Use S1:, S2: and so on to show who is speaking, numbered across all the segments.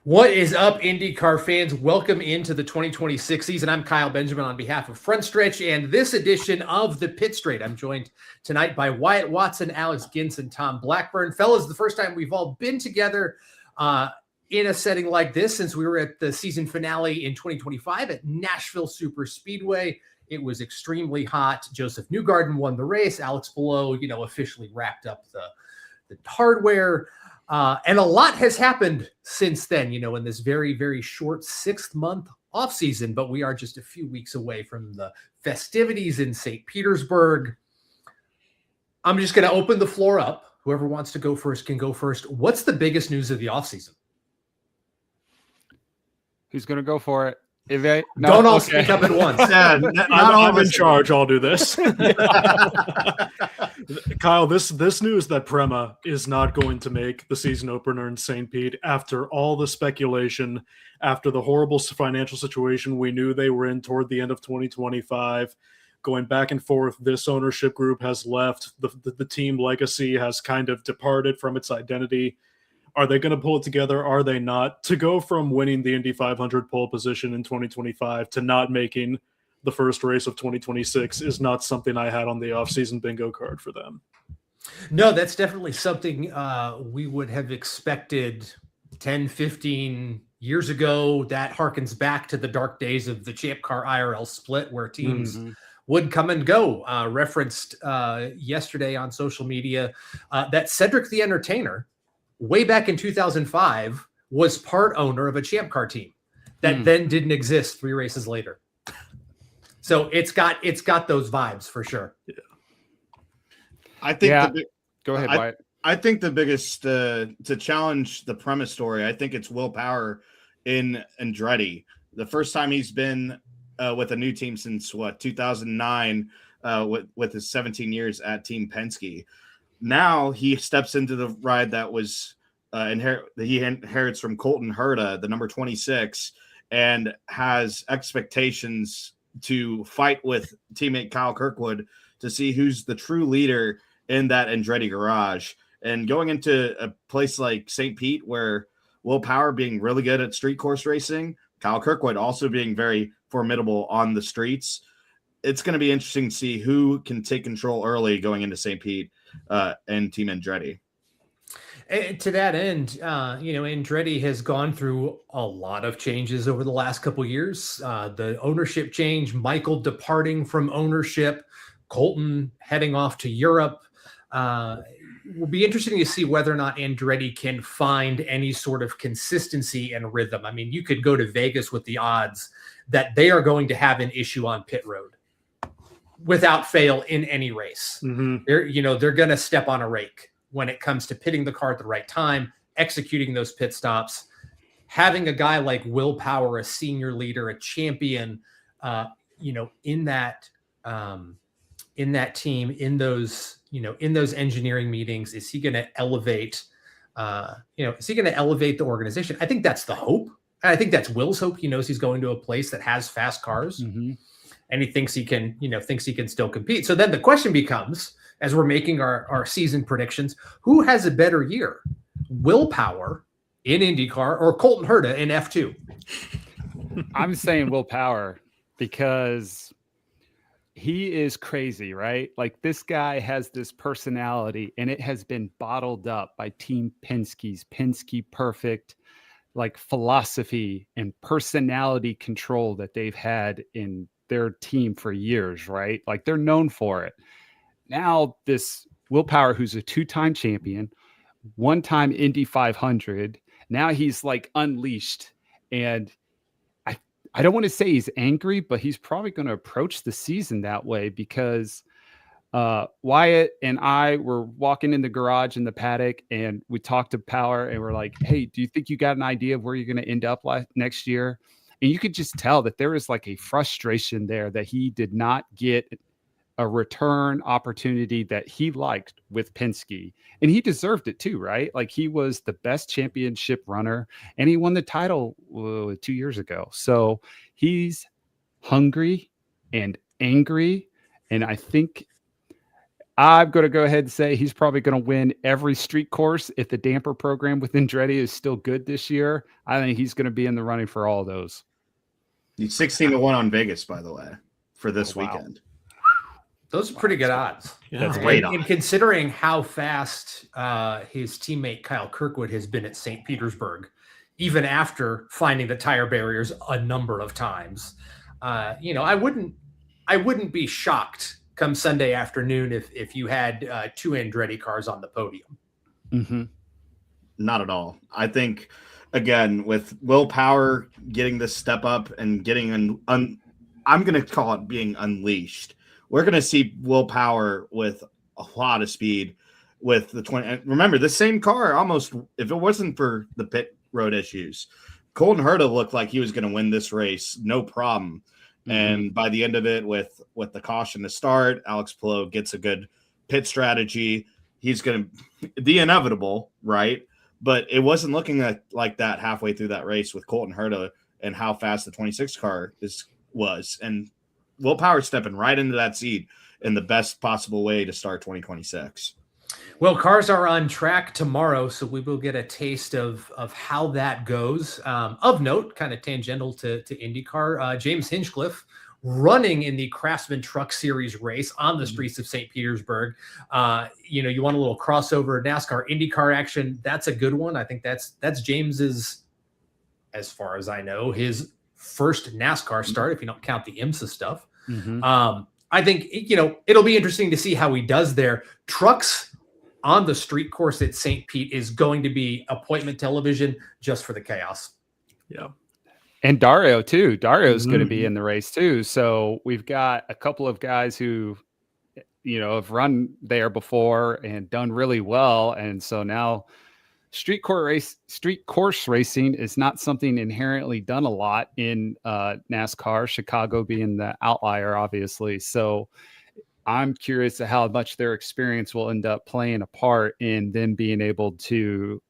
S1: What is up, IndyCar fans? Welcome into the 2026 season. I'm Kyle Benjamin on behalf of Frontstretch, and this edition of the Pit Straight. I'm joined tonight by Wyatt Watson, Alex Gins, and Tom Blackburn. Fellas, the first time we've all been together in a setting like this since we were at the season finale in 2025 at Nashville Super Speedway. It was extremely hot. Joseph Newgarden won the race. Alex Below, officially wrapped up the hardware. And a lot has happened since then, in this very, very short 6-month offseason, but we are just a few weeks away from the festivities in St. Petersburg. I'm just going to open the floor up. Whoever wants to go first can go first. What's the biggest news of the offseason?
S2: Who's going to go for it? No,
S1: don't all speak up at once.
S3: Yeah, I'm in charge. I'll do this. Kyle, this news that Prema is not going to make the season opener in St. Pete after all the speculation, after the horrible financial situation we knew they were in toward the end of 2025, going back and forth, this ownership group has left. The team legacy has kind of departed from its identity. Are they going to pull it together? Are they not? To go from winning the Indy 500 pole position in 2025 to not making the first race of 2026 is not something I had on the offseason bingo card for them.
S1: No, that's definitely something we would have expected 10, 15 years ago. That harkens back to the dark days of the Champ Car IRL split where teams would come and go. Referenced yesterday on social media that Cedric the Entertainer, way back in 2005, was part owner of a Champ Car team that then didn't exist 3 races later. So it's got those vibes for sure.
S3: Yeah.
S4: I think.
S2: Go ahead, Wyatt.
S4: I think the biggest to challenge the premise story, I think it's Will Power in Andretti. The first time he's been with a new team since 2009, with his 17 years at Team Penske. Now he steps into the ride that was he inherits from Colton Herta, the number 26, and has expectations to fight with teammate Kyle Kirkwood to see who's the true leader in that Andretti garage. And going into a place like St. Pete, where Will Power being really good at street course racing, Kyle Kirkwood also being very formidable on the streets, it's going to be interesting to see who can take control early going into St. Pete and Team Andretti.
S1: And to that end, Andretti has gone through a lot of changes over the last couple of years. The ownership change, Michael departing from ownership, Colton heading off to Europe. Will be interesting to see whether or not Andretti can find any sort of consistency and rhythm. I mean, you could go to Vegas with the odds that they are going to have an issue on pit road without fail in any race. They're going to step on a rake when it comes to pitting the car at the right time, executing those pit stops, having a guy like Will Power, a senior leader, a champion, in that team, in those engineering meetings. Is he going to elevate, the organization? I think that's the hope. I think that's Will's hope. He knows he's going to a place that has fast cars, and he thinks he can still compete. So then the question becomes, as we're making our season predictions, who has a better year? Will Power in IndyCar or Colton Herta in F2?
S2: I'm saying Will Power because he is crazy, right? Like, this guy has this personality, and it has been bottled up by Team Penske's Penske Perfect, like, philosophy and personality control that they've had in their team for years, right? Like, they're known for it. Now this Will Power, who's a 2-time champion, 1-time Indy 500, now he's like unleashed. And I don't want to say he's angry, but he's probably going to approach the season that way because Wyatt and I were walking in the garage in the paddock, and we talked to Power, and we're like, hey, do you think you got an idea of where you're going to end up next year? And you could just tell that there was like a frustration there that he did not get a return opportunity that he liked with Penske, and he deserved it too, right? Like, he was the best championship runner, and he won the title 2 years ago. So he's hungry and angry, and I think I'm going to go ahead and say he's probably going to win every street course. If the damper program with Andretti is still good this year, I think he's going to be in the running for all of those.
S4: He's 16-1 on Vegas, by the way, for this weekend.
S1: Those are pretty good odds.
S3: Yeah.
S4: That's great odds.
S1: And considering how fast his teammate Kyle Kirkwood has been at St. Petersburg, even after finding the tire barriers a number of times, I wouldn't be shocked come Sunday afternoon if you had 2 Andretti cars on the podium.
S2: Mm-hmm.
S4: Not at all. I think, again, with Will Power getting this step up and getting I'm going to call it being unleashed. We're going to see Will Power with a lot of speed with the 20. And remember, the same car almost, if it wasn't for the pit road issues, Colton Herta looked like he was going to win this race, no problem. Mm-hmm. And by the end of it, with the caution to start, Alex Palou gets a good pit strategy. He's going to the inevitable, right? But it wasn't looking like that halfway through that race with Colton Herta and how fast the 26 car was. And Will Power stepping right into that seat in the best possible way to start 2026.
S1: Well, cars are on track tomorrow, so we will get a taste of how that goes. Of note, kind of tangential to IndyCar, James Hinchcliffe running in the Craftsman Truck Series race on the streets of St. Petersburg. You want a little crossover NASCAR IndyCar action. That's a good one. I think that's James's, as far as I know, his first NASCAR start, if you don't count the IMSA stuff.
S2: Mm-hmm.
S1: I think, it'll be interesting to see how he does there. Trucks on the street course at St. Pete is going to be appointment television just for the chaos.
S3: Yeah.
S2: And Dario too. Dario's going to be in the race too. So we've got a couple of guys who, have run there before and done really well. And so now street course racing is not something inherently done a lot in NASCAR, Chicago being the outlier, obviously. So I'm curious to how much their experience will end up playing a part in them being able to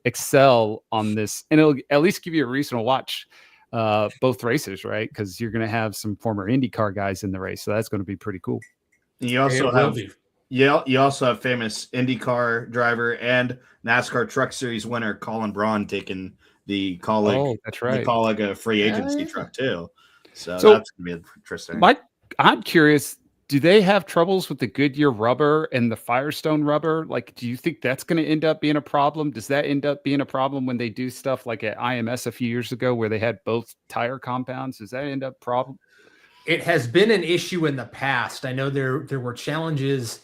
S2: excel on this. And it'll at least give you a reason to watch both races, right? Because you're going to have some former IndyCar guys in the race. So that's going to be pretty cool.
S4: You also have famous IndyCar driver and NASCAR Truck Series winner Colin Braun taking the Colleague.
S2: Oh, that's right.
S4: The Colleague a free agency truck too. So that's going to be interesting.
S2: I'm curious. Do they have troubles with the Goodyear rubber and the Firestone rubber? Like, do you think that's going to end up being a problem? Does that end up being a problem when they do stuff like at IMS a few years ago where they had both tire compounds? Does that end up a problem?
S1: It has been an issue in the past. I know there were challenges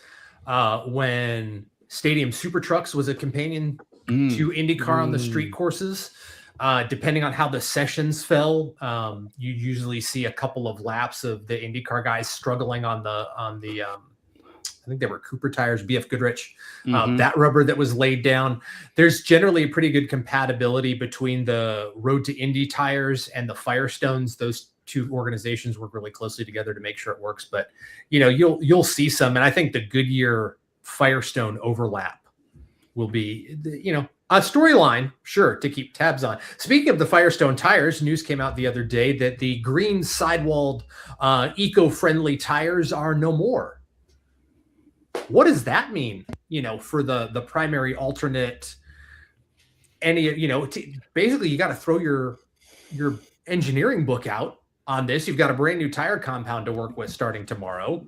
S1: when Stadium Super Trucks was a companion to IndyCar on the street courses. Depending on how the sessions fell, you usually see a couple of laps of the IndyCar guys struggling on the I think they were Cooper tires, BF Goodrich, that rubber that was laid down. There's generally a pretty good compatibility between the Road to Indy tires and the Firestones. Those two organizations work really closely together to make sure it works. But you'll see some, and I think the Goodyear Firestone overlap will be a storyline, sure, to keep tabs on. Speaking of the Firestone tires, news came out the other day that the green sidewalled eco-friendly tires are no more. What does that mean, for the primary alternate? Basically you got to throw your engineering book out on this. You've got a brand new tire compound to work with starting tomorrow.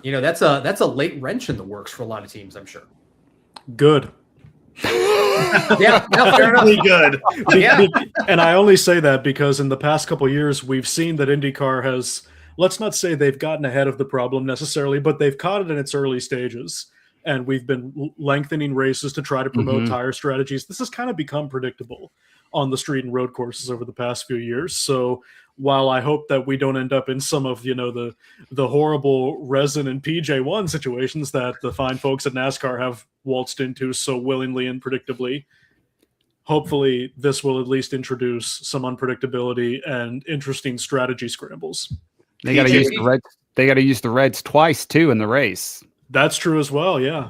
S1: That's a late wrench in the works for a lot of teams, I'm sure.
S3: Good.
S1: Yeah, no, fair enough.
S4: Really good.
S1: Yeah.
S3: And I only say that because in the past couple of years, we've seen that IndyCar has, let's not say they've gotten ahead of the problem necessarily, but they've caught it in its early stages. And we've been lengthening races to try to promote tire strategies. This has kind of become predictable on the street and road courses over the past few years. So while I hope that we don't end up in some of, the horrible resin and PJ1 situations that the fine folks at NASCAR have waltzed into so willingly and predictably, hopefully this will at least introduce some unpredictability and interesting strategy scrambles.
S2: They got to use the Reds. They got to use the Reds twice too in the race.
S3: That's true as well. Yeah.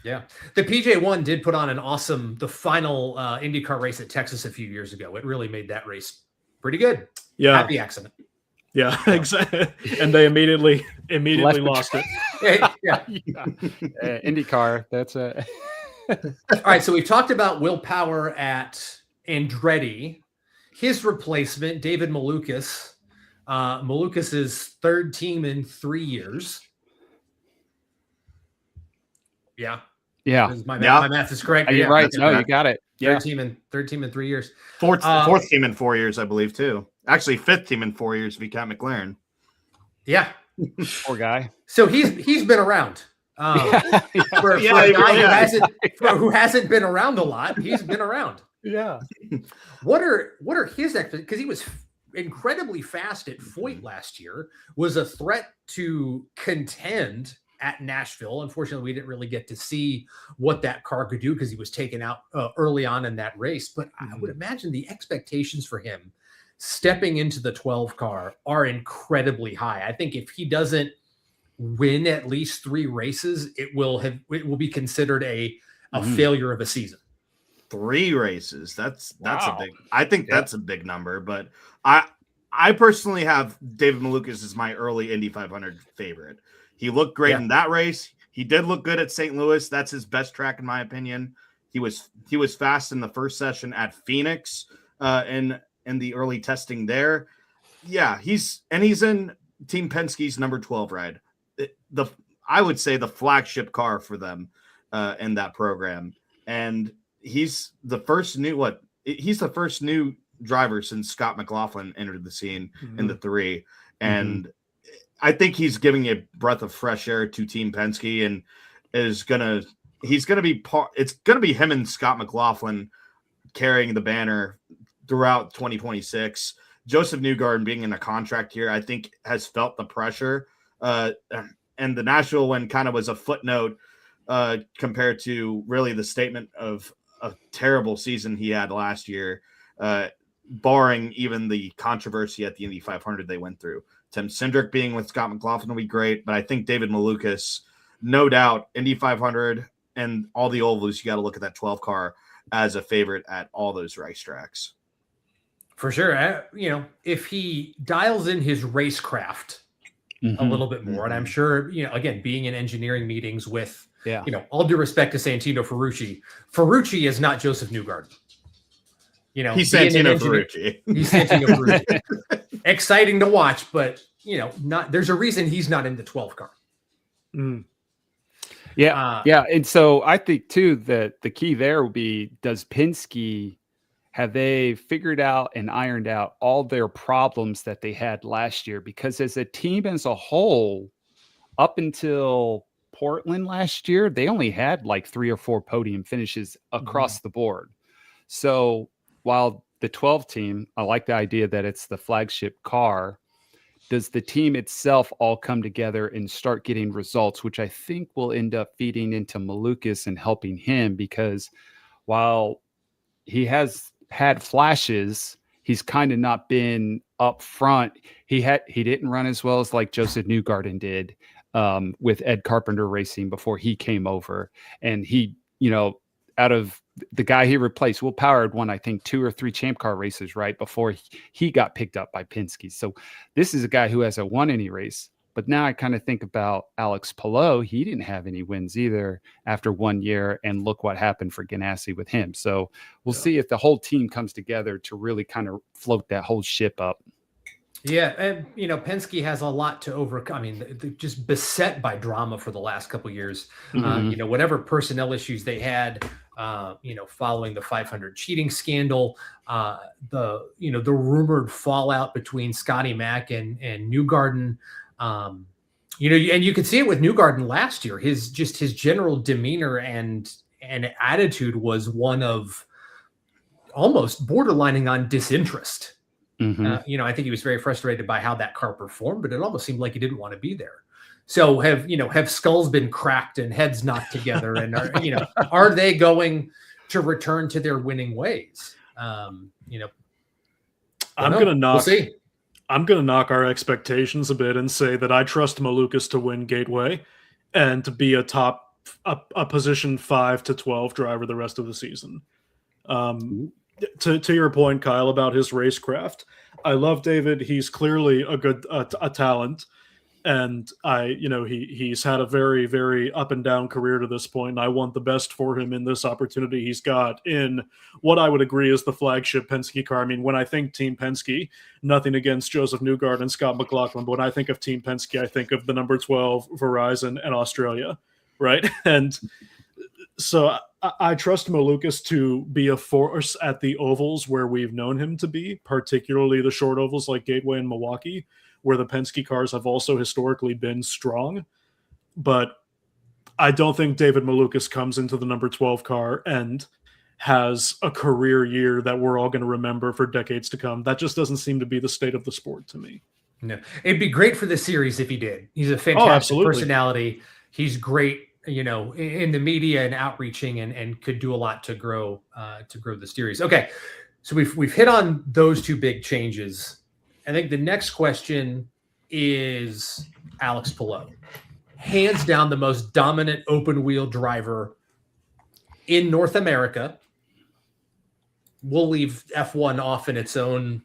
S1: Yeah. The PJ1 did put on the final IndyCar race at Texas a few years ago. It really made that race pretty good.
S3: Yeah.
S1: Happy accident.
S3: Yeah, exactly. And they immediately lost it.
S1: Yeah.
S2: IndyCar. That's a.
S1: All right, so we've talked about Will Power at Andretti. His replacement, David Malukas. Malukas' third team in 3 years. Yeah.
S2: Yeah.
S1: My math is correct.
S2: You're right. No, you got it. Yeah.
S1: Third team in 3 years.
S4: Fourth team in 4 years, I believe, too. Actually, fifth team in 4 years if you count McLaren.
S1: Yeah.
S2: Poor guy.
S1: So he's been around. For a guy who hasn't been around a lot, he's been around.
S2: Yeah.
S1: What are his expectations? Because he was incredibly fast at Foyt last year, was a threat to contend at Nashville. Unfortunately, we didn't really get to see what that car could do because he was taken out early on in that race. But I would imagine the expectations for him stepping into the 12 car are incredibly high. I think if he doesn't win at least 3 races, it will be considered a failure of a season.
S4: 3 races. That's a big. I think that's a big number. But I personally have David Malukas as my early Indy 500 favorite. He looked great in that race. He did look good at St. Louis. That's his best track in my opinion. He was fast in the first session at Phoenix in the early testing there. Yeah, he's in Team Penske's number 12 ride. I would say the flagship car for them in that program. And he's the first new driver since Scott McLaughlin entered the scene in the 3. And I think he's giving a breath of fresh air to Team Penske and it's going to be him and Scott McLaughlin carrying the banner throughout 2026. Joseph Newgarden being in a contract here, I think has felt the pressure. And the Nashville one kind of was a footnote compared to really the statement of a terrible season he had last year, barring even the controversy at the Indy 500 they went through. Tim Cindric being with Scott McLaughlin will be great, but I think David Malukas, no doubt, Indy 500 and all the ovals, you got to look at that 12 car as a favorite at all those racetracks.
S1: For sure. If he dials in his racecraft a little bit more, and I'm sure, again, being in engineering meetings with, all due respect to Santino Ferrucci is not Joseph Newgarden.
S4: He's Santino Ferrucci.
S1: He's Santino Ferrucci. Exciting to watch, but there's a reason he's not in the 12 car.
S2: Yeah. And so I think too that the key there will be, does Penske, have they figured out and ironed out all their problems that they had last year? Because as a team as a whole, up until Portland last year, they only had like 3 or 4 podium finishes across the board. So while the 12 team, I like the idea that it's the flagship car, does the team itself all come together and start getting results, which I think will end up feeding into Malukas and helping him, because while he has had flashes, he's kind of not been up front. He didn't run as well as like Joseph Newgarden did with Ed Carpenter Racing before he came over. And he, out of the guy he replaced, Will Power had won, I think, 2 or 3 Champ Car races right before he got picked up by Penske. So this is a guy who hasn't won any race. But now I kind of think about Alex Palou. He didn't have any wins either after 1 year, and look what happened for Ganassi with him. So we'll see if the whole team comes together to really kind of float that whole ship up.
S1: Yeah, and Penske has a lot to overcome. I mean, they're just beset by drama for the last couple of years. Whatever personnel issues they had, following the 500 cheating scandal, the rumored fallout between Scotty Mack and Newgarden. And you could see it with Newgarden last year. His general demeanor and attitude was one of almost borderlining on disinterest. I think he was very frustrated by how that car performed, but it almost seemed like he didn't want to be there. So have skulls been cracked and heads knocked together, and are they going to return to their winning ways? I'm
S3: going to
S1: we'll
S3: knock our expectations a bit and say that I trust Malukas to win Gateway and to be a position 5 to 12 driver the rest of the season. To your point, Kyle, about his racecraft, I love David. He's clearly a good a talent, and he's had a very, very up and down career to this point. And I want the best for him in this opportunity he's got in what I would agree is the flagship Penske car. I mean, when I think Team Penske, nothing against Joseph Newgarden and Scott McLaughlin, but when I think of Team Penske, I think of the number 12 Verizon and Australia, right? And so I trust Malukas to be a force at the ovals where we've known him to be, particularly the short ovals like Gateway and Milwaukee, where the Penske cars have also historically been strong. But I don't think David Malukas comes into the number 12 car and has a career year that we're all going to remember for decades to come. That just doesn't seem to be the state of the sport to me.
S1: No, it'd be great for the series if he did. He's a fantastic personality. He's great, in the media and outreaching, and could do a lot to grow the series. Okay, so we've hit on those two big changes. I think the next question is Alex Palou. Hands down the most dominant open wheel driver in North America. We'll leave F1 off in its own,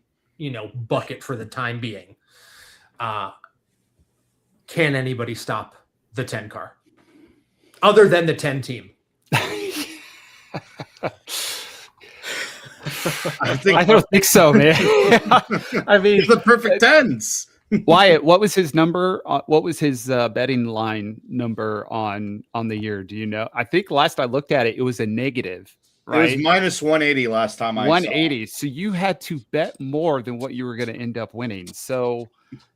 S1: bucket for the time being. Can anybody stop the 10 car other than the 10 team?
S2: I don't think so, man. I mean,
S4: it's the perfect tens.
S2: Wyatt, what was his number? What was his betting line number on the year? Do you know? I think last I looked at it, it was a negative. Right?
S4: It was minus 180 last time I
S2: 180. So you had to bet more than what you were going to end up winning. So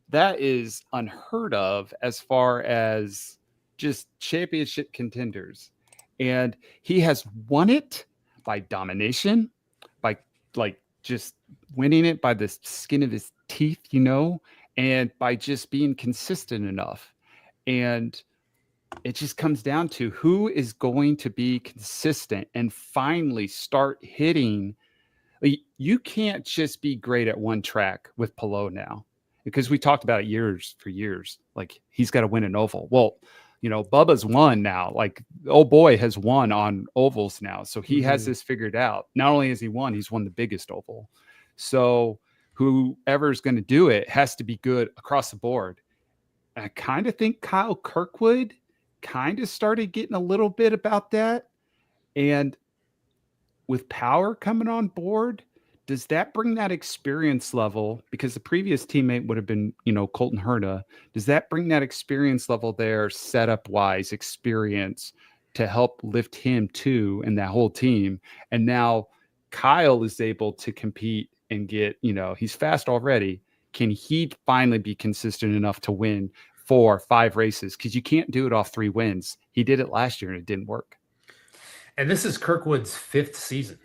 S2: that is unheard of as far as just championship contenders. And he has won it by domination, by just winning it by the skin of his teeth, and by just being consistent enough. And it just comes down to who is going to be consistent and finally start hitting. You can't just be great at one track with Palou now, because we talked about it for years. Like, he's got to win an oval. Well, Bubba's won now. Like, old boy has won on ovals now. So he has this figured out. Not only has he won, he's won the biggest oval. So whoever's going to do it has to be good across the board. And I kind of think Kyle Kirkwood kind of started getting a little bit about that. And with Power coming on board, does that bring that experience level? Because the previous teammate would have been, Colton Herta. Does that bring that experience level there, setup wise, experience, to help lift him too and that whole team? And now Kyle is able to compete and get, he's fast already. Can he finally be consistent enough to win 4 or 5 races? Because you can't do it off 3 wins. He did it last year and it didn't work. And
S1: this is Kirkwood's 5th season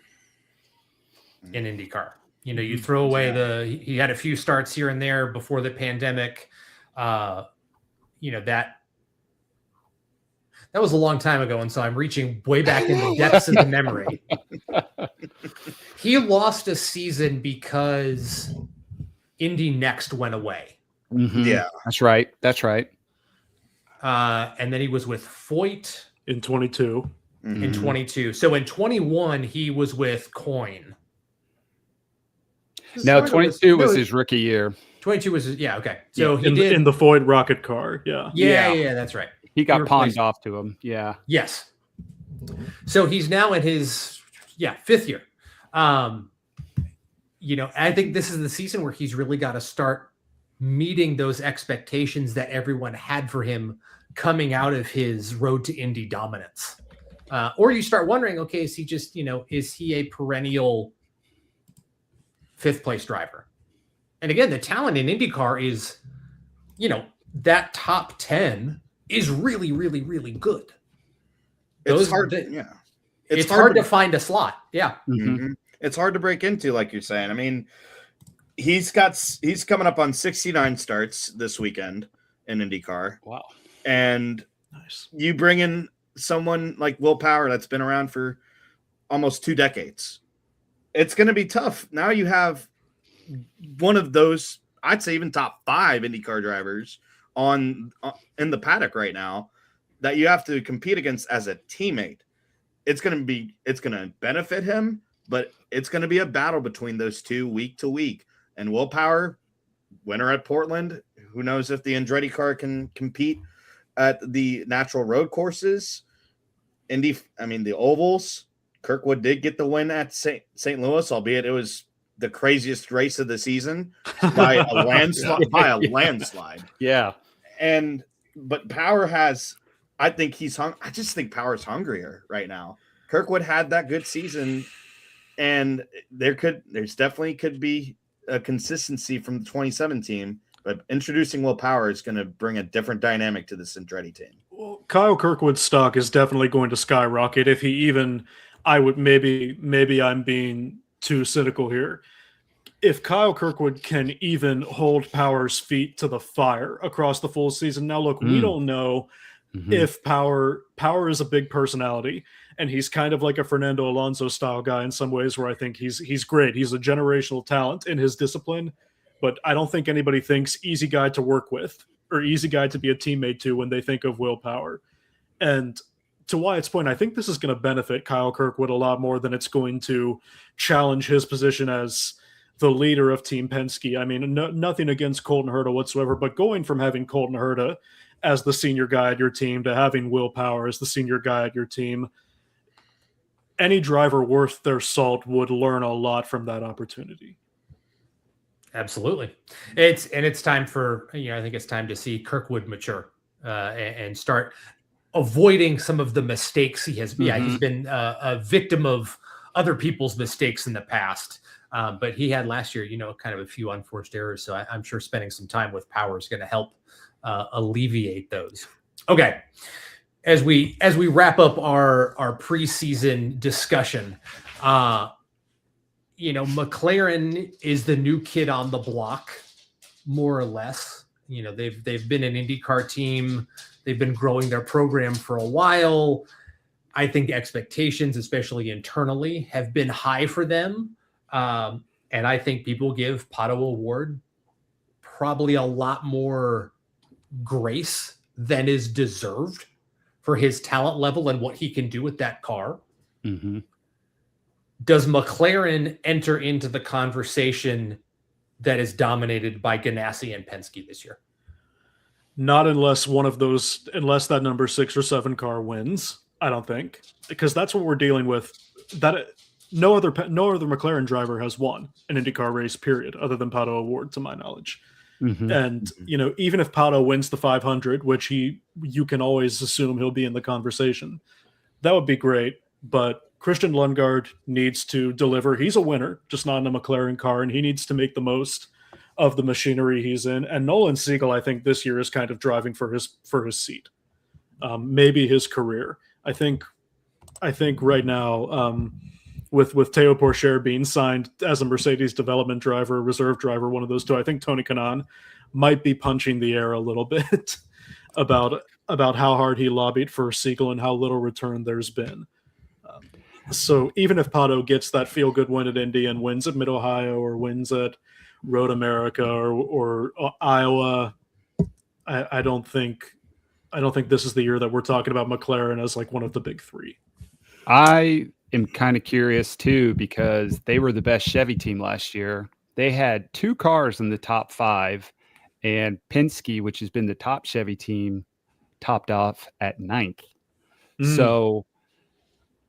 S1: in IndyCar. You throw away he had a few starts here and there before the pandemic. That was a long time ago. And so I'm reaching way back in the depths of the memory. He lost a season because Indy Next went away.
S2: Mm-hmm.
S4: Yeah,
S2: that's right.
S1: And then he was with Foyt
S3: in 22.
S1: Mm-hmm. In 22. So in 21, he was with Coyne.
S2: No, 22 was his rookie year.
S1: 22 was okay. So
S3: he did in the Foyt rocket car.
S1: Yeah, that's right.
S2: He got pawned off to him. Yeah.
S1: Yes. So he's now in his 5th year. I think this is the season where he's really got to start meeting those expectations that everyone had for him coming out of his road to Indy dominance. Or you start wondering, okay, is he just, is he a perennial 5th place driver? And again, the talent in IndyCar is, that top 10 is really, really, really good.
S4: It's hard
S1: to find a slot. Yeah.
S4: Mm-hmm. It's hard to break into, like you're saying. I mean, he's coming up on 69 starts this weekend in IndyCar.
S2: Wow.
S4: And
S3: nice.
S4: You bring in someone like Will Power that's been around for almost 2 decades. It's going to be tough. Now you have one of those, I'd say even top 5 IndyCar drivers in the paddock right now that you have to compete against as a teammate. It's going to benefit him, but it's going to be a battle between those two week to week. and Will Power, winner at Portland. Who knows if the Andretti car can compete at the natural road courses? The ovals. Kirkwood did get the win at St. Louis, albeit it was the craziest race of the season by a landslide.
S2: Yeah.
S4: But Power has, I just think Power's hungrier right now. Kirkwood had that good season, and there's definitely could be a consistency from the 2017, but introducing Will Power is going to bring a different dynamic to this Andretti team.
S3: Well, Kyle Kirkwood's stock is definitely going to skyrocket if he even, maybe I'm being too cynical here. If Kyle Kirkwood can even hold Power's feet to the fire across the full season. Now, look, we don't know if Power is a big personality, and he's kind of like a Fernando Alonso style guy in some ways, where I think he's great. He's a generational talent in his discipline, but I don't think anybody thinks easy guy to work with or easy guy to be a teammate to when they think of Will Power. And to Wyatt's point, I think this is going to benefit Kyle Kirkwood a lot more than it's going to challenge his position as the leader of Team Penske. I mean, nothing against Colton Herta whatsoever, but going from having Colton Herta as the senior guy at your team to having Will Power as the senior guy at your team, any driver worth their salt would learn a lot from that opportunity.
S1: Absolutely. It's time for, I think it's time to see Kirkwood mature and start avoiding some of the mistakes he has. Yeah, he's been a victim of other people's mistakes in the past. But he had last year, kind of a few unforced errors. So I'm sure spending some time with Power is going to help alleviate those. Okay. As we wrap up our preseason discussion, McLaren is the new kid on the block, more or less. They've been an IndyCar team. They've been growing their program for a while. I think expectations, especially internally, have been high for them. And I think people give Pato O'Ward probably a lot more grace than is deserved for his talent level and what he can do with that car. Does McLaren enter into the conversation that is dominated by Ganassi and Penske this year?
S3: Not unless unless that number 6 or 7 car wins, I don't think, because that's what we're dealing with. That no other McLaren driver has won an IndyCar race, period, other than Pato O'Ward, to my knowledge. And, even if Pato wins the 500, which you can always assume he'll be in the conversation, that would be great. But Christian Lundgaard needs to deliver. He's a winner, just not in a McLaren car, and he needs to make the most of the machinery he's in. And Nolan Siegel, I think this year is kind of driving for his seat, maybe his career. I think right now, with Théo Pourchaire being signed as a Mercedes development driver, reserve driver, one of those two, I think Tony Kanaan might be punching the air a little bit about how hard he lobbied for Siegel and how little return there's been. So even if Pato gets that feel-good win at Indy and wins at Mid-Ohio or wins at Road America or Iowa, I don't think this is the year that we're talking about McLaren as like one of the big three.
S2: I am kind of curious too, because they were the best Chevy team last year. They had 2 cars in the top 5, and Penske, which has been the top Chevy team, topped off at 9th. So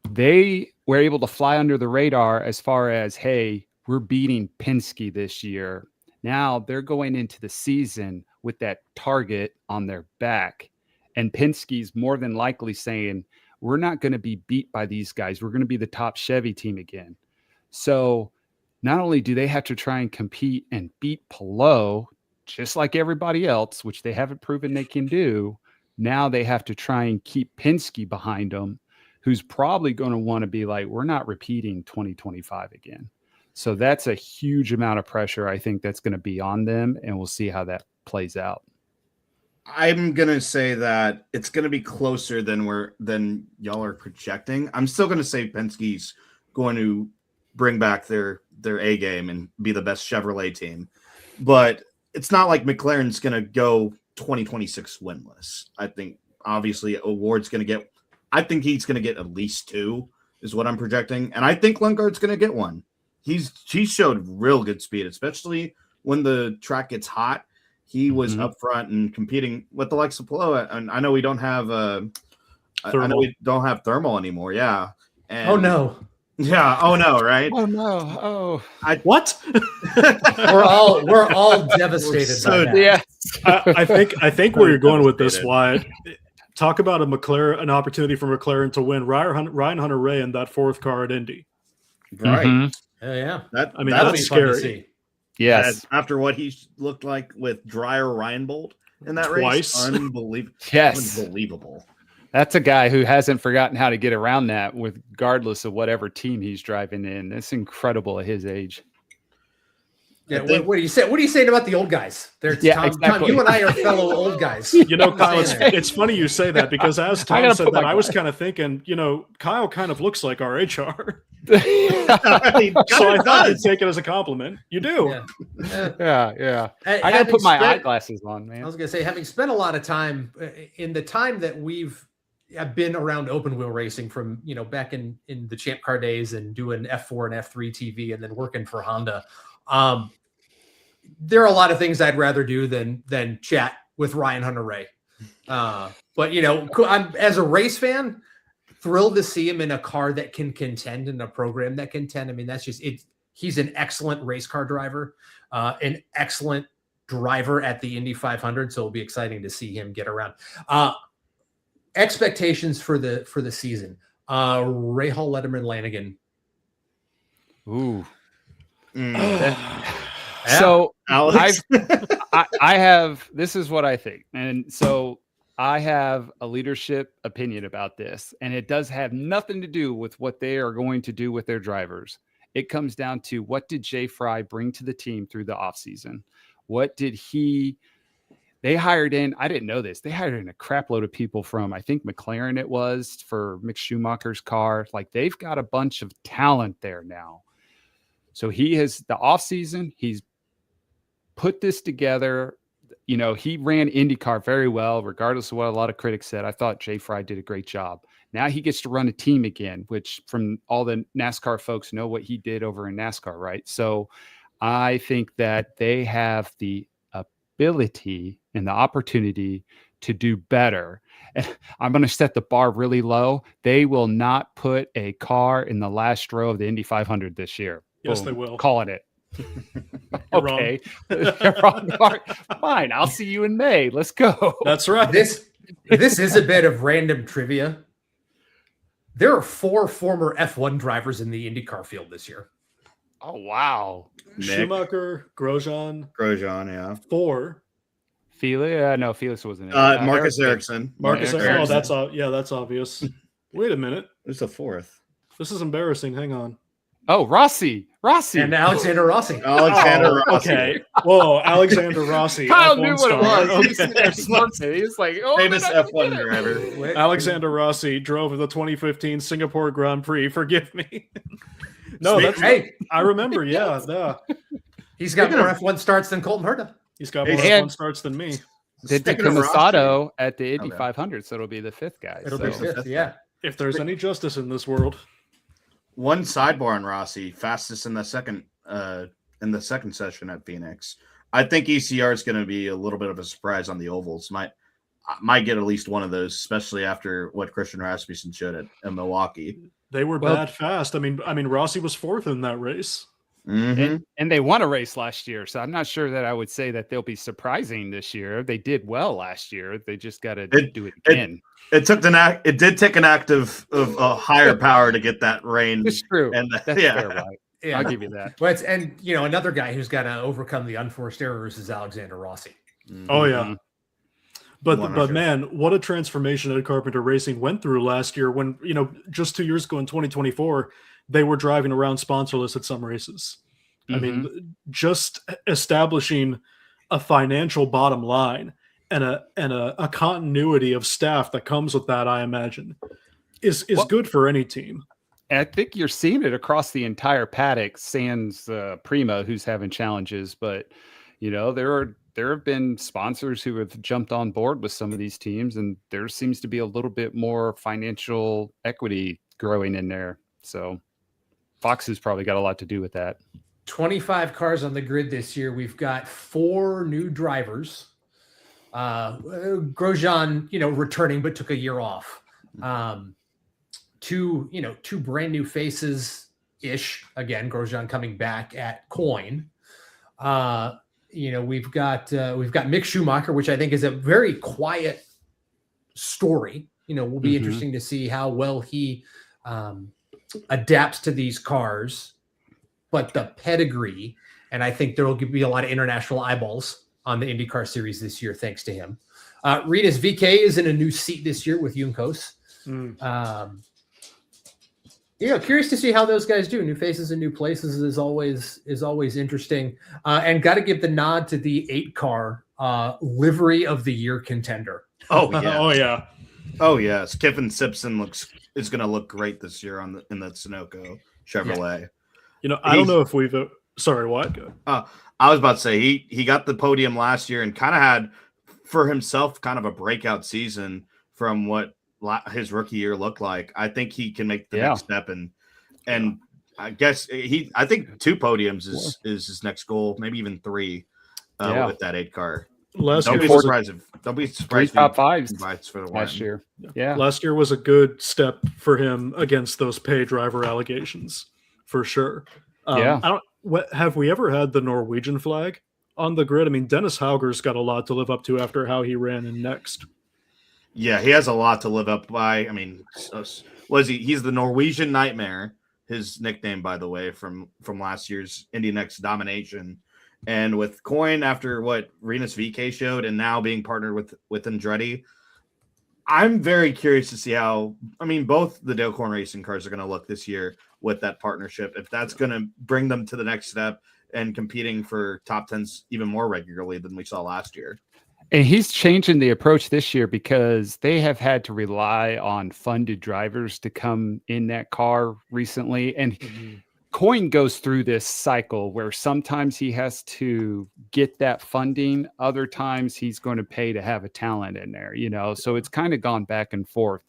S2: they were able to fly under the radar as far as, hey, we're beating Penske this year. Now they're going into the season with that target on their back. And Penske's more than likely saying, we're not going to be beat by these guys. We're going to be the top Chevy team again. So not only do they have to try and compete and beat Palou, just like everybody else, which they haven't proven they can do, now they have to try and keep Penske behind them, who's probably going to want to be like, we're not repeating 2025 again. So that's a huge amount of pressure, I think, that's going to be on them, and we'll see how that plays out.
S4: I'm going to say that it's going to be closer than y'all are projecting. I'm still going to say Penske's going to bring back their A game and be the best Chevrolet team. But it's not like McLaren's going to go 2026 winless. I think obviously O'Ward's going to get – I think he's going to get at least 2 is what I'm projecting. And I think Lundgaard's going to get 1. he showed real good speed, especially when the track gets hot. He was up front and competing with the likes of Pillow. And I know we don't have thermal anymore. Yeah. And,
S1: oh no.
S4: Yeah. Oh no. Right.
S2: Oh no. Oh,
S3: What?
S1: we're all devastated by that.
S2: yeah.
S3: I think where you're going with this, Wyatt. Talk about an opportunity for McLaren to win. Ryan Hunter-Reay in that fourth car at Indy.
S4: Right.
S1: Yeah.
S3: I mean,
S1: That'll
S3: that's
S1: be fun to
S3: scary.
S1: see.
S2: Yes.
S4: After what he looked like with Dreyer Reinbold in that
S3: Twice.
S4: race, unbelievable.
S2: Yes.
S4: Unbelievable.
S2: That's a guy who hasn't forgotten how to get around that, regardless of whatever team he's driving in. It's incredible at his age.
S1: Yeah, what do you say? What are you saying about the old guys? Tom,
S2: exactly.
S1: you and I are fellow old guys.
S3: You know, Kyle, it's funny you say that because as Tom said that, I was
S2: glass.
S3: kind of thinking, Kyle kind of looks like our HR.
S4: So
S3: So I thought you'd take it as a compliment. You do.
S2: Yeah. I got to put my eyeglasses on, man.
S1: I was going to say, having spent a lot of time in the time that I've been around open wheel racing from, back in the Champ Car days and doing F4 and F3 TV and then working for Honda. There are a lot of things I'd rather do than chat with Ryan Hunter-Reay. But I'm, as a race fan, thrilled to see him in a car that can contend, in a program that can contend. I mean, that's just it. He's an excellent race car driver, an excellent driver at the Indy 500. So it'll be exciting to see him get around. Expectations for the season. Rahal, Letterman, Lanigan.
S2: Ooh.
S4: Yeah.
S2: So
S4: Alex,
S2: I have, this is what I think. And so I have a leadership opinion about this, and it does have nothing to do with what they are going to do with their drivers. It comes down to, what did Jay Fry bring to the team through the offseason? What did they hired in, I didn't know this, they hired in a crap load of people from, I think McLaren it was, for Mick Schumacher's car. Like, they've got a bunch of talent there now. So he has, the offseason, he's put this together. He ran IndyCar very well, regardless of what a lot of critics said. I thought Jay Fry did a great job. Now he gets to run a team again, which from all the NASCAR folks know what he did over in NASCAR, right? So I think that they have the ability and the opportunity to do better. And I'm going to set the bar really low. They will not put a car in the last row of the Indy 500 this year.
S3: Yes,
S2: Boom.
S3: they will.
S2: Calling it.
S3: Okay.
S2: You're wrong. Fine. I'll see you in May. Let's go.
S3: That's right.
S1: This is a bit of random trivia. There are 4 former F1 drivers in the IndyCar field this year.
S2: Oh, wow.
S3: Schumacher, Grosjean,
S4: yeah.
S3: 4.
S2: Felix? No, Felix wasn't in.
S4: Marcus Ericsson.
S3: Marcus
S2: Ericsson.
S3: Ericsson. Oh, that's obvious. Wait a minute.
S4: Who's the 4th?
S3: This is embarrassing. Hang on.
S2: Oh, Rossi.
S1: And Alexander Rossi.
S4: Alexander Rossi.
S3: Okay. Whoa, Alexander Rossi.
S2: Kyle
S3: F1
S2: knew what
S3: star.
S2: it was.
S3: Okay.
S2: He's sitting there smirking. He's like, oh,
S4: Famous
S2: man, I
S4: F1
S2: get it.
S4: driver.
S3: Alexander Rossi drove the 2015 Singapore Grand Prix. Forgive me. No,
S1: Hey,
S3: I remember. Yeah.
S1: he's got more F1 starts than Colton Herta.
S3: He's got more
S2: And-
S3: F1 starts than me.
S2: Did the
S4: Speaking of
S2: Comisato at the Indy
S4: Okay.
S2: 500, so it'll be the 5th guy.
S1: It'll
S2: so.
S1: be 5th, yeah.
S3: If there's any justice in this world.
S4: One sidebar on Rossi, fastest in the second session at Phoenix. I think ECR is going to be a little bit of a surprise on the ovals. Might get at least one of those, especially after what Christian Rasmussen showed at Milwaukee.
S3: They were bad fast. I mean, Rossi was 4th in that race.
S4: Mm-hmm.
S2: And they won a race last year, so I'm not sure that I would say that they'll be surprising this year. They did well last year. They just got to do it again.
S4: It did take an act of a higher power to get that rain.
S2: It's true.
S4: And
S2: That's fair, right?
S1: Yeah.
S2: I'll give you that.
S1: But another guy who's got to overcome the unforced errors is Alexander Rossi.
S3: Oh yeah. But
S4: 100.
S3: man, what a transformation Ed Carpenter Racing went through last year when, just 2 years ago in 2024, they were driving around sponsorless at some races. I mean, just establishing a financial bottom line and a continuity of staff that comes with that, I imagine, is good for any team.
S2: I think you're seeing it across the entire paddock, sans Prima, who's having challenges. But, there have been sponsors who have jumped on board with some of these teams, and there seems to be a little bit more financial equity growing in there. So, Fox has probably got a lot to do with that.
S1: 25 cars on the grid this year. We've got 4 new drivers. Grosjean, returning, but took a year off. 2 brand new faces ish. Again, Grosjean coming back at Coin. We've got Mick Schumacher, which I think is a very quiet story. Will be interesting to see how well he adapts to these cars, but the pedigree, and I think there will be a lot of international eyeballs on the IndyCar series this year, thanks to him. Rinus VeeKay is in a new seat this year with Juncos. Curious to see how those guys do. New faces in new places is always interesting. And got to give the nod to the 8-car livery of the year contender.
S4: Oh yeah,
S3: Oh yeah.
S4: oh yes. Kiffin Simpson is going to look great this year in the Sunoco Chevrolet.
S3: I don't know if we've. Sorry, what?
S4: I was about to say he got the podium last year and kind of had for himself kind of a breakout season from what his rookie year looked like. I think he can make the next step, and I guess I think 2 podiums is his next goal, maybe even 3 with that 8-car. Don't be surprised.
S2: 3 top 5s
S4: for the
S2: last year. Yeah,
S3: last year was a good step for him against those pay driver allegations, for sure. Have we ever had the Norwegian flag on the grid? I mean, Dennis Hauger's got a lot to live up to after how he ran in Next.
S4: Yeah, he has a lot to live up by. I mean, he's the Norwegian Nightmare, his nickname, by the way, from last year's Indy Next domination. And with Coin, after what Rinus VeeKay showed, and now being partnered with Andretti, I'm very curious to see how, both the Dale Corn Racing cars are going to look this year with that partnership. If that's going to bring them to the next step and competing for top 10s even more regularly than we saw last year.
S2: And he's changing the approach this year because they have had to rely on funded drivers to come in that car recently. And Coin goes through this cycle where sometimes he has to get that funding. Other times he's going to pay to have a talent in there, so it's kind of gone back and forth.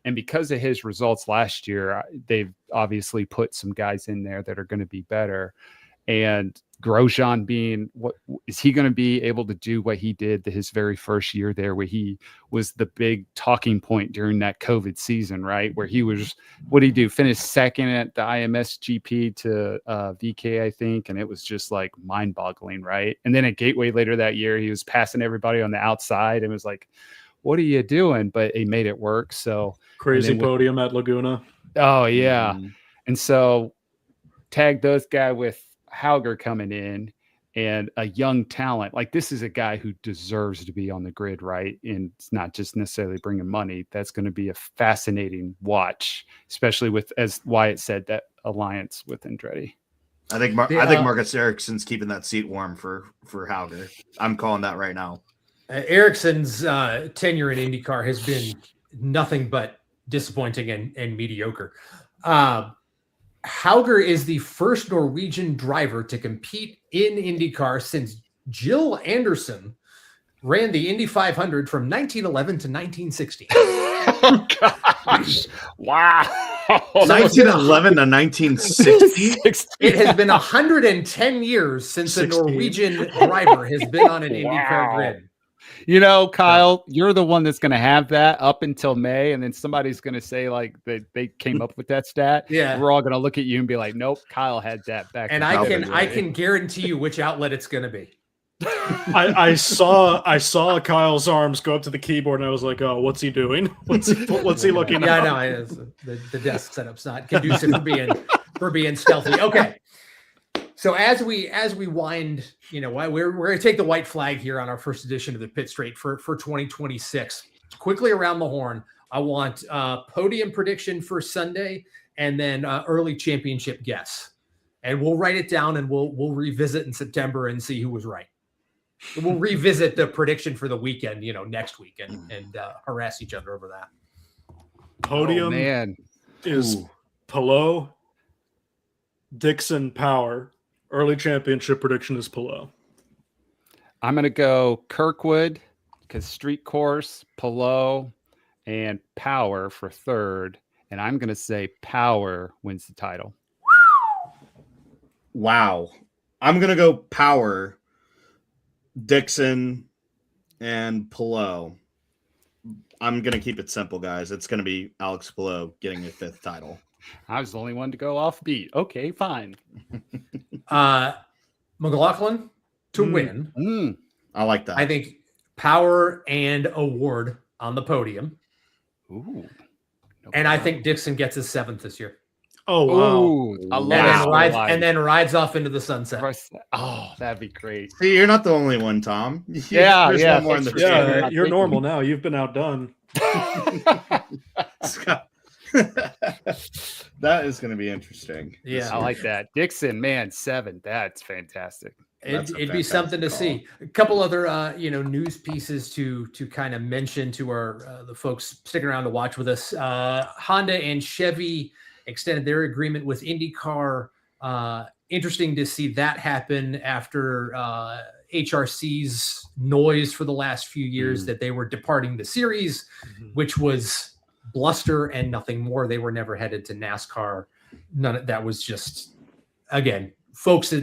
S2: And because of his results last year, they've obviously put some guys in there that are going to be better. And Grosjean being, what is he going to be able to do what he did his very first year there, where he was the big talking point during that COVID season, right? Where he was, what did he do? Finished second at the IMS GP to VeeKay, I think. And it was just like mind boggling, right? And then at Gateway later that year, he was passing everybody on the outside and was like, what are you doing? But he made it work. So
S3: crazy podium at Laguna.
S2: Oh yeah. And so tag those guys with Hauger coming in and a young talent. Like, this is a guy who deserves to be on the grid, right? And it's not just necessarily bringing money. That's going to be a fascinating watch, especially with, as Wyatt said, that alliance with Andretti.
S4: I think Marcus Ericsson's keeping that seat warm for Hauger. I'm calling that right now.
S1: Ericsson's tenure in IndyCar has been nothing but disappointing and mediocre. Hauger is the first Norwegian driver to compete in IndyCar since Jill Anderson ran the Indy 500 from 1911 to 1960.
S2: Oh, gosh. Wow.
S4: 1911 to 1960?
S1: It has been 110 years since 16. A Norwegian driver has been on an IndyCar grid.
S2: Kyle, you're the one that's going to have that up until May, and then somebody's going to say like they came up with that stat.
S1: Yeah,
S2: we're all going to look at you and be like, "Nope, Kyle had that back."
S1: And I can guarantee you which outlet it's going to be.
S3: I saw Kyle's arms go up to the keyboard, and I was like, "Oh, what's he doing? What's he looking at?"
S1: Yeah, I know the desk setup's not conducive for being stealthy. Okay. So as we wind, we're going to take the white flag here on our first edition of the Pit Straight for 2026. Quickly around the horn, I want podium prediction for Sunday and then early championship guess. And we'll write it down and we'll revisit in September and see who was right. We'll revisit the prediction for the weekend, next week and harass each other over that.
S3: Podium is Palou, Dixon, Power. Early championship prediction is Palou.
S2: I'm going to go Kirkwood because street course, Palou, and Power for third. And I'm going to say Power wins the title.
S4: Wow. I'm going to go Power, Dixon, and Pillow. I'm going to keep it simple, guys. It's going to be Alex Pillow getting a 5th title.
S2: I was the only one to go off beat. Okay, fine.
S1: McLaughlin to win.
S4: I like that.
S1: I think Power and Award on the podium.
S2: Ooh.
S1: And I think Dixon gets his 7th this year.
S3: Oh, wow.
S2: Ooh, I love
S1: And then rides off into the sunset.
S2: Oh, that'd be great.
S4: See, you're not the only one, Tom.
S2: Yeah,
S4: There's
S2: yeah,
S4: one more in the
S2: that's
S4: field.
S2: true.
S3: Yeah, you're normal now. You've been outdone.
S4: That is going to be interesting.
S1: Yeah.
S2: I like that. Dixon, man, 7. That's fantastic.
S1: It'd be something to see. A couple other news pieces to kind of mention to our the folks sticking around to watch with us. Honda and Chevy extended their agreement with IndyCar. Interesting to see that happen after HRC's noise for the last few years that they were departing the series, which was bluster and nothing more. They were never headed to NASCAR. None of that was just, again, folks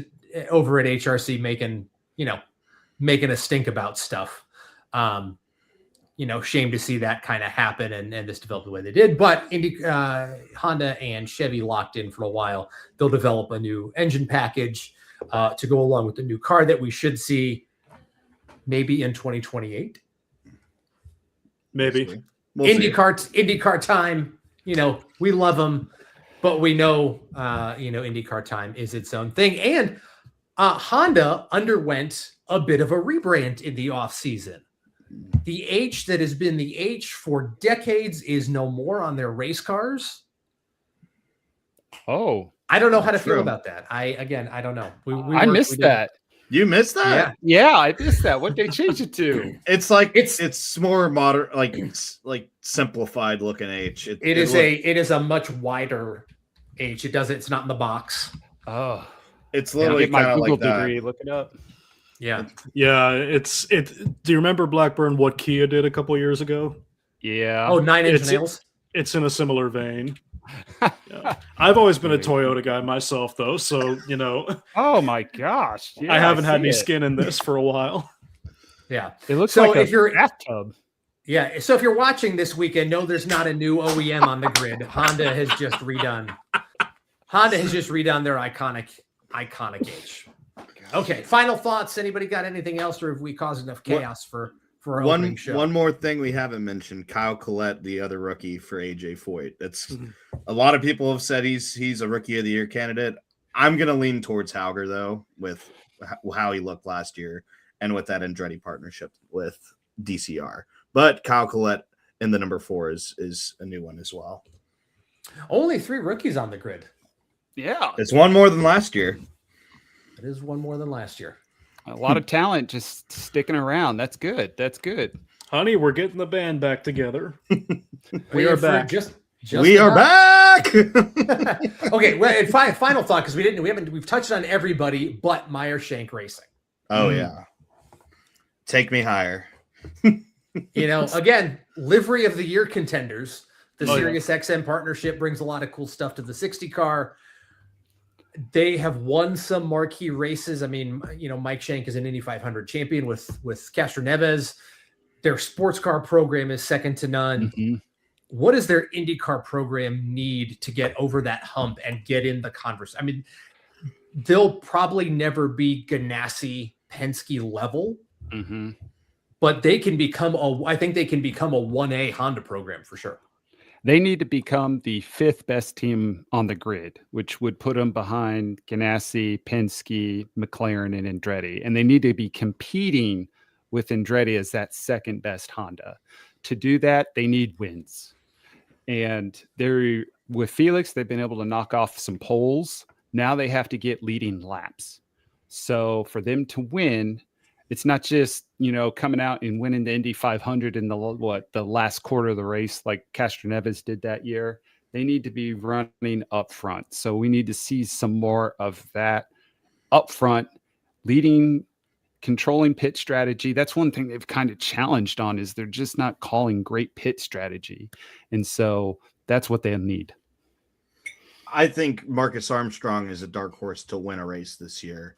S1: over at HRC making a stink about stuff. Shame to see that kind of happen and this develop the way they did. But Honda and Chevy locked in for a while. They'll develop a new engine package to go along with the new car that we should see maybe in 2028.
S3: Maybe.
S4: We'll see.
S1: IndyCar time. We love them, but we know IndyCar time is its own thing. And Honda underwent a bit of a rebrand in the offseason. The H that has been the H for decades is no more on their race cars.
S2: Oh,
S1: I don't know how to
S4: True.
S1: feel about that. I don't know.
S2: I missed that.
S4: You missed that?
S2: Yeah, I missed that. What they changed it to?
S4: It's like it's more modern, like simplified looking H.
S1: It is a much wider H. It's not in the box.
S2: Oh,
S4: it's
S2: I'll
S4: literally
S2: get my
S4: kind of
S2: Google
S4: like that.
S2: degree. Look it up.
S1: Yeah.
S3: Yeah, do you remember Blackburn, what Kia did a couple of years ago?
S2: Yeah.
S1: Oh, 9-inch nails.
S3: It's in a similar vein. Yeah. I've always been a Toyota guy myself, though, so
S2: Oh my gosh! Yeah,
S3: I haven't had
S2: see
S3: any
S2: it.
S3: skin in this for a while.
S1: Yeah.
S2: It looks
S1: So
S2: like
S1: if you're-
S2: a bathtub.
S1: Yeah. So if you're watching this weekend, no, there's not a new OEM on the grid. Honda has just redone their iconic H. Okay. Final thoughts. Anybody got anything else, or have we caused enough chaos for our opening show?
S4: One more thing we haven't mentioned: Kyle Collette, the other rookie for AJ Foyt. That's a lot of people have said he's a rookie of the year candidate. I'm going to lean towards Hauger though, with how he looked last year and with that Andretti partnership with DCR. But Kyle Collette in the number 4 is a new one as well.
S1: Only 3 rookies on the grid.
S2: Yeah,
S4: It's one more than last year.
S1: It is one more than last year.
S2: a lot of talent just sticking around. That's good. That's good.
S3: Honey, we're getting the band back together.
S1: We
S3: are back.
S4: We are back.
S1: Okay, well, and final thought, because we've touched on everybody but Meyer Shank Racing.
S4: Oh yeah, take me higher.
S1: Again, livery of the year contenders. The
S3: Oh, yeah.
S1: Sirius XM partnership brings a lot of cool stuff to the 60 car. They have won some marquee races. I mean, Mike Shank is an Indy 500 champion with Castro Neves. Their sports car program is second to none.
S2: Mm-hmm.
S1: What does their IndyCar program need to get over that hump and get in the conversation? I mean, they'll probably never be Ganassi, Penske level, but they can become I think they can become a 1A Honda program for sure.
S2: They need to become the 5th best team on the grid, which would put them behind Ganassi, Penske, McLaren, and Andretti. And they need to be competing with Andretti as that 2nd best Honda. To do that, they need wins. And with Felix, they've been able to knock off some poles. Now they have to get leading laps. So for them to win, it's not just, coming out and winning the Indy 500 in the last quarter of the race, like Castro Neves did that year. They need to be running up front. So we need to see some more of that up front, leading, controlling pit strategy. That's one thing they've kind of challenged on, is they're just not calling great pit strategy. And so that's what they'll need.
S4: I think Marcus Armstrong is a dark horse to win a race this year,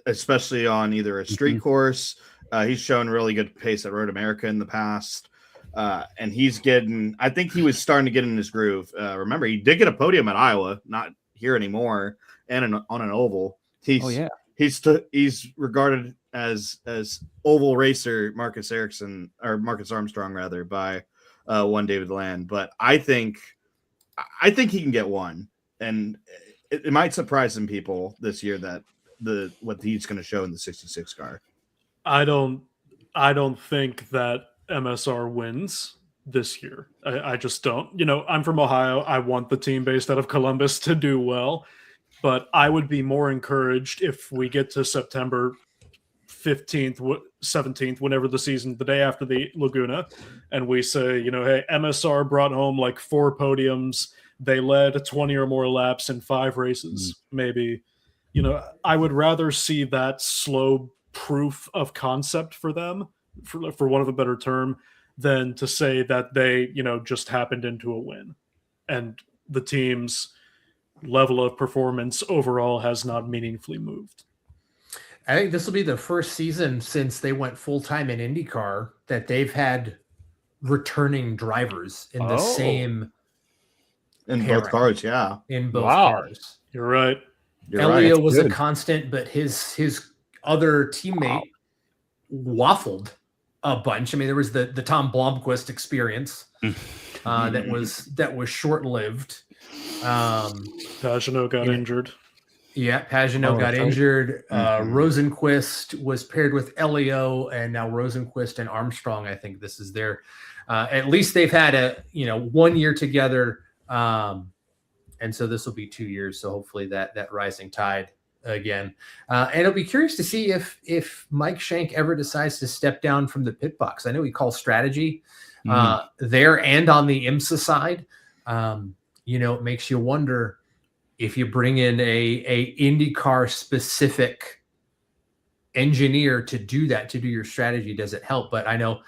S4: especially on either a street course. He's shown really good pace at Road America in the past. And I think he was starting to get in his groove. Remember, he did get a podium at Iowa, not here anymore, and on an oval. He's regarded as oval racer Marcus Armstrong rather by one David Land. But I think he can get one, and it might surprise some people this year that what he's going to show in the 66 car.
S3: I don't think that MSR wins this year. I just don't. I'm from Ohio. I want the team based out of Columbus to do well, but I would be more encouraged if we get to September 15th, 17th, whenever the season, the day after the Laguna, and we say, hey, MSR brought home like 4 podiums. They led 20 or more laps in 5 races, maybe. I would rather see that slow proof of concept for them, for want of a better term, than to say that they, just happened into a win. And the team's level of performance overall has not meaningfully moved.
S1: I think this will be the first season since they went full-time in IndyCar that they've had returning drivers in the same
S4: in both cars. Yeah.
S1: In both cars.
S3: You're right.
S1: Elio was a constant, but his other teammate waffled a bunch. I mean, there was the Tom Blomqvist experience that was short-lived.
S3: Pagenaud got injured.
S1: Yeah, Pagenaud got injured. Rosenquist was paired with Elio, and now Rosenquist and Armstrong. I think this is their. At least they've had 1 year together, and so this will be 2 years. So hopefully that rising tide again. And it'll be curious to see if Mike Shank ever decides to step down from the pit box. I know he calls strategy there and on the IMSA side. It makes you wonder if you bring in a IndyCar specific engineer to do your strategy, does it help? But I know,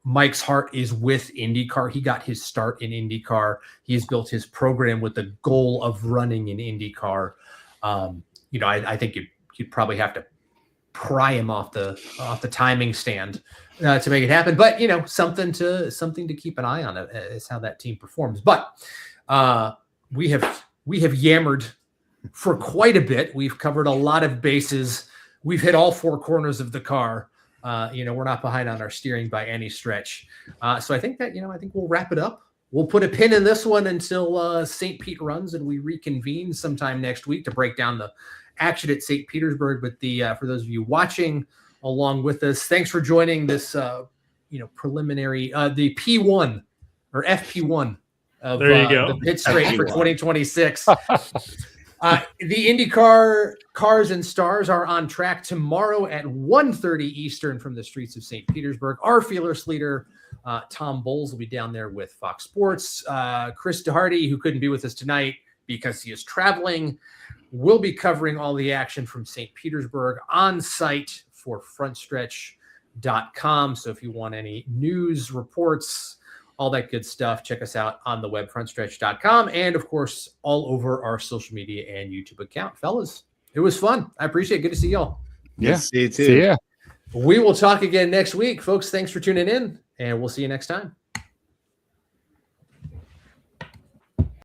S1: Mike's heart is with IndyCar. He got his start in IndyCar. He's built his program with the goal of running in IndyCar. I think you'd probably have to pry him off the timing stand to make it happen. But something to keep an eye on is how that team performs. But we have yammered for quite a bit. We've covered a lot of bases. We've hit all 4 corners of the car. We're not behind on our steering by any stretch. So I think that, I think we'll wrap it up. We'll put a pin in this one until St. Pete runs and we reconvene sometime next week to break down the action at St. Petersburg. But for those of you watching along with us, thanks for joining this, preliminary, the P1 or FP1 of the pit straight for 2026. The IndyCar Cars and Stars are on track tomorrow at 1:30 Eastern from the streets of St. Petersburg. Our fearless leader, Tom Bowles, will be down there with Fox Sports. Chris DeHardy, who couldn't be with us tonight because he is traveling, will be covering all the action from St. Petersburg on site for Frontstretch.com. So if you want any news, reports, all that good stuff, check us out on the web, Frontstretch.com, and of course, all over our social media and YouTube account. Fellas, it was fun. I appreciate it. Good to see y'all.
S2: Yeah.
S4: See you too.
S2: See ya.
S1: We will talk again next week. Folks, thanks for tuning in, and we'll see you next time.